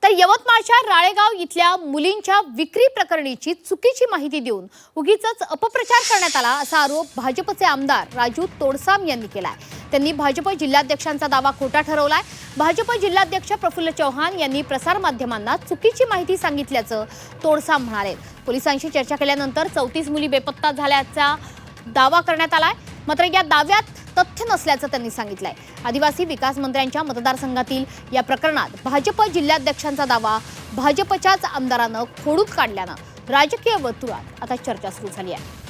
तर यवतमाळच्या राळेगाव इथल्या मुलींच्या विक्री प्रकरणीची चुकीची माहिती देऊन उगीचच अपप्रचार करण्यात आला असा आरोप भाजपचे आमदार राजू तोडसाम यांनी केलाय। त्यांनी भाजप जिल्हाध्यक्षांचा दावा खोटा ठरवलाय। भाजप जिल्हाध्यक्ष प्रफुल्ल चव्हाण यांनी प्रसार माध्यमांना चुकीची माहिती सांगितल्याचं तोडसाम म्हणाले। पोलिसांशी चर्चा केल्यानंतर 34 मुली बेपत्ता झाल्याचा दावा करण्यात आलाय, मात्र या दाव्यात तथ्य नसल्याचं त्यांनी सांगितलंय। आदिवासी विकास मंत्र्यांच्या मतदारसंघातील या प्रकरणात भाजप जिल्हाध्यक्षांचा दावा भाजपच्याच आमदारानं खोडून काढल्यानं राजकीय वर्तुळात आता चर्चा सुरू झाली आहे।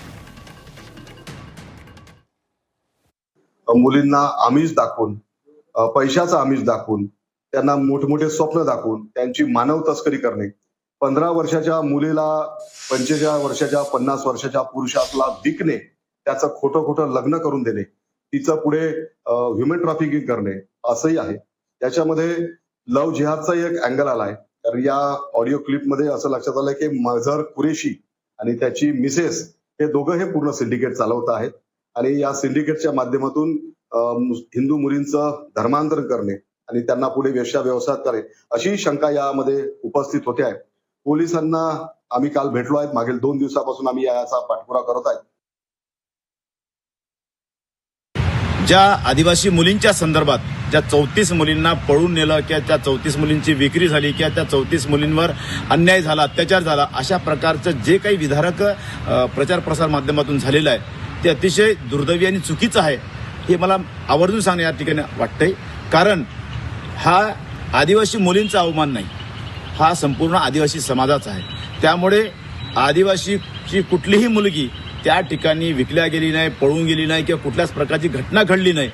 मुलींना आमिष दाखवून, पैशाचा आमिष दाखवून, त्यांना मोठमोठे स्वप्न दाखवून त्यांची मानव तस्करी करणे, 15 वर्षाच्या मुलीला 45 वर्षाच्या 50 वर्षाच्या पुरुषाला विकणे, त्याचं खोटं लग्न करून देणे, तिचं पुढे ह्युमन ट्रॅफिकिंग करणे असंही आहे। त्याच्यामध्ये लव्ह जिहादचा एक अँगल आलाय। तर या ऑडिओ क्लिपमध्ये असं लक्षात आलंय की मझहर कुरेशी आणि त्याची मिसेस हे दोघं हे पूर्ण सिंडिकेट चालवत आहेत आणि या सिंडिकेटच्या माध्यमातून हिंदू मुलींचं धर्मांतरण करणे आणि त्यांना पुढे वेश्या व्यवसायात करणे अशी शंका यामध्ये उपस्थित होते आहे। पोलिसांना आम्ही काल भेटलो आहेत, मागील 2 दिवसापासून आम्ही याचा पाठपुरावा करत आहे। ज्या आदिवासी मुलींच्या संदर्भात ज्या 34 मुलींना पळून नेलं किंवा त्या 34 मुलींची विक्री झाली किंवा त्या 34 मुलींवर अन्याय झाला, अत्याचार झाला, अशा प्रकारचं जे काही विधारक प्रचार प्रसार माध्यमातून झालेलं आहे ते अतिशय दुर्दैवी आणि चुकीचं आहे हे मला आवर्जून सांगणे या ठिकाणी वाटतंय। कारण हा आदिवासी मुलींचा अवमान नाही, हा संपूर्ण आदिवासी समाजाचा आहे। त्यामुळे आदिवासीची कुठलीही मुलगी त्या ठिकाणी विकल्या गेली नाही, पळून गेली नाही किंवा कुठल्याच प्रकारची घटना घडली नाही